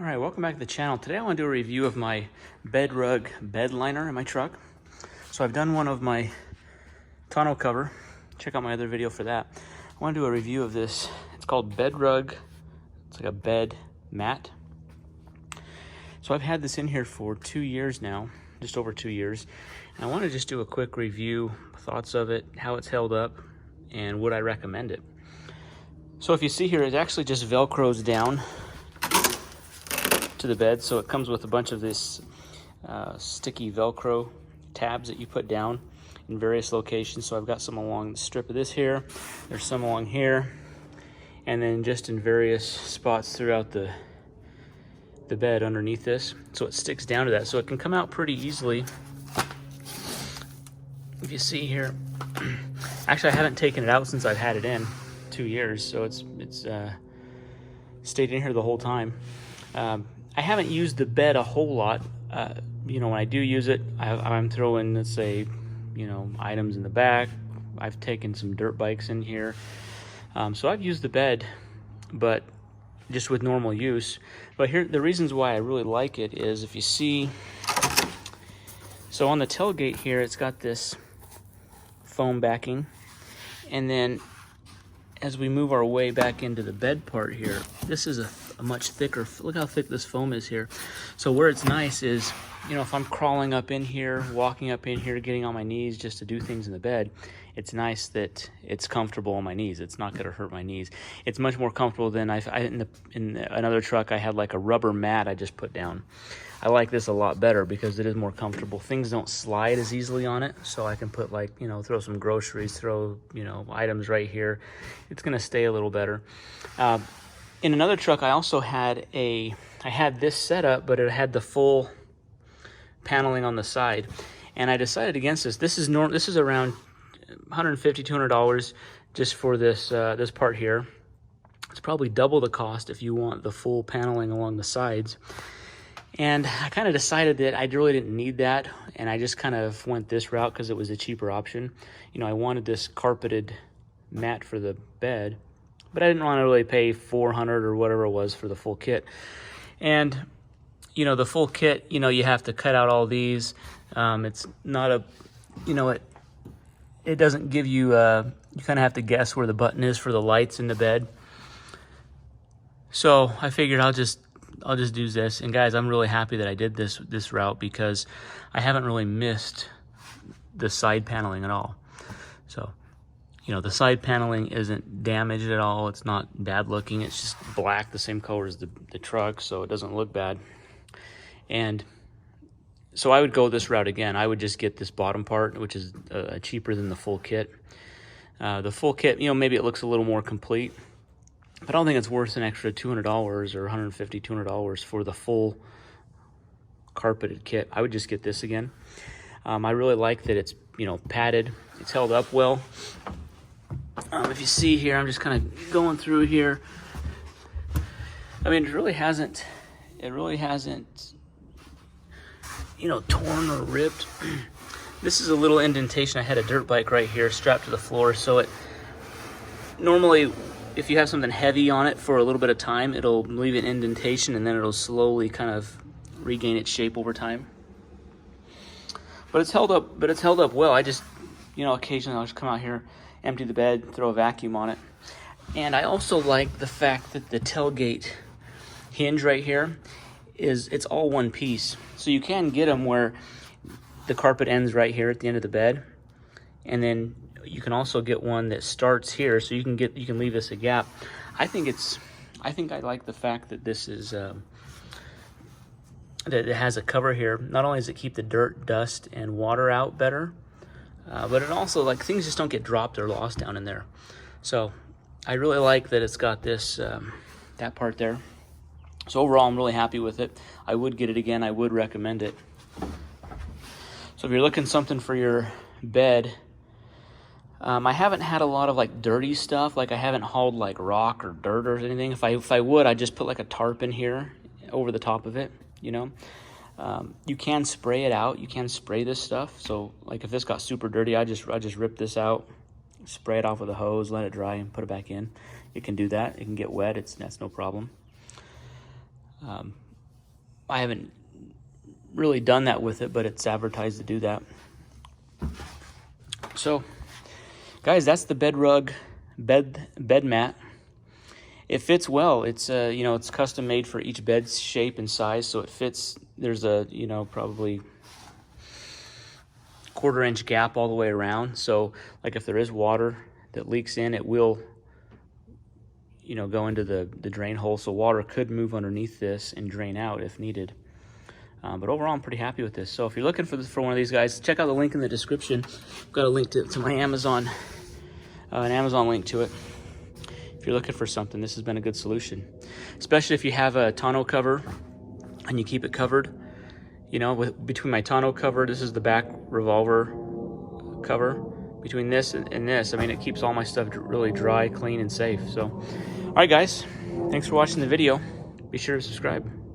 All right, welcome back to the channel. Today I want to do a review of my Bedrug bed liner in my truck. So I've done one of my tonneau cover. Check out my other video for that. I want to do a review of this. It's called Bedrug. It's like a bed mat. So I've had this in here for 2 years now, just over 2 years. And I want to just do a quick review, thoughts of it, how it's held up, and would I recommend it. So if you see here, it actually just Velcros down to the bed, so it comes with a bunch of this sticky Velcro tabs that you put down in various locations. So I've got some along the strip of this here, there's some along here, and then just in various spots throughout the bed underneath this, so it sticks down to that, so it can come out pretty easily. If you see here, actually I haven't taken it out since I've had it in 2 years, so it's stayed in here the whole time. I haven't used the bed a whole lot. You know, when I do use it, I'm throwing, let's say, you know, items in the back. I've taken some dirt bikes in here. So I've used the bed, but just with normal use. But here, the reasons why I really like it is, if you see, so on the tailgate here, it's got this foam backing. And then as we move our way back into the bed part here, this is a much thicker, look how thick this foam is here. So where it's nice is, you know, if I'm crawling up in here, walking up in here, getting on my knees just to do things in the bed, it's nice that it's comfortable on my knees. It's not gonna hurt my knees. It's much more comfortable than in another truck, I had like a rubber mat I just put down. I like this a lot better because it is more comfortable. Things don't slide as easily on it, so I can put, like, you know, throw some groceries, throw, you know, items right here. It's gonna stay a little better. In another truck, I also had I had this setup, but it had the full paneling on the side, and I decided against this. This is around $150, $200 just for this this part here. It's probably double the cost if you want the full paneling along the sides. And I kind of decided that I really didn't need that, and I just kind of went this route because it was a cheaper option. You know, I wanted this carpeted mat for the bed, but I didn't want to really pay $400 or whatever it was for the full kit. And, you know, the full kit, you know, you have to cut out all these. It's not a, you know, it doesn't give you, you kind of have to guess where the button is for the lights in the bed. So I figured I'll just do this. And guys, I'm really happy that I did this route because I haven't really missed the side paneling at all. So, you know, the side paneling isn't damaged at all. It's not bad looking. It's just black, the same color as the truck, so it doesn't look bad. And so I would go this route again. I would just get this bottom part, which is cheaper than the full kit. The full kit, you know, maybe it looks a little more complete, but I don't think it's worth an extra $200 or $150, $200 for the full carpeted kit. I would just get this again. I really like that it's, you know, padded. It's held up well. If you see here, I'm just kind of going through here. I mean, it really hasn't, you know, torn or ripped. This is a little indentation. I had a dirt bike right here strapped to the floor, so it normally, if you have something heavy on it for a little bit of time, it'll leave an indentation and then it'll slowly kind of regain its shape over time. But it's held up well. I just, you know, occasionally I'll just come out here, empty the bed, throw a vacuum on it. And I also like the fact that the tailgate hinge right here it's all one piece. So you can get them where the carpet ends right here at the end of the bed. And then you can also get one that starts here, so you can leave this a gap. I think I like the fact that this is that it has a cover here. Not only does it keep the dirt, dust, and water out better, but it also, like, things just don't get dropped or lost down in there. So I really like that it's got this that part there. So overall, I'm really happy with it. I would get it again. I would recommend it. So if you're looking something for your bed, I haven't had a lot of, like, dirty stuff. Like, I haven't hauled, like, rock or dirt or anything. If I would, I'd just put, like, a tarp in here over the top of it, you know. You can spray it out. You can spray this stuff. So, like, if this got super dirty, I just rip this out, spray it off with a hose, let it dry, and put it back in. You can do that. It can get wet. That's no problem. I haven't really done that with it, but it's advertised to do that. So guys, that's the Bedrug bed mat. It fits well. It's you know, it's custom made for each bed shape and size, so it fits. There's a, you know, probably 1/4 inch gap all the way around. So like if there is water that leaks in, it will, you know, go into the drain hole, so water could move underneath this and drain out if needed. But overall, I'm pretty happy with this. So if you're looking for one of these guys, check out the link in the description. I've got a link to my Amazon, an Amazon link to it. If you're looking for something, this has been a good solution, especially if you have a tonneau cover and you keep it covered. You know, between my tonneau cover, this is the back revolver cover. Between this and this, I mean, it keeps all my stuff really dry, clean, and safe. So, all right, guys, thanks for watching the video. Be sure to subscribe.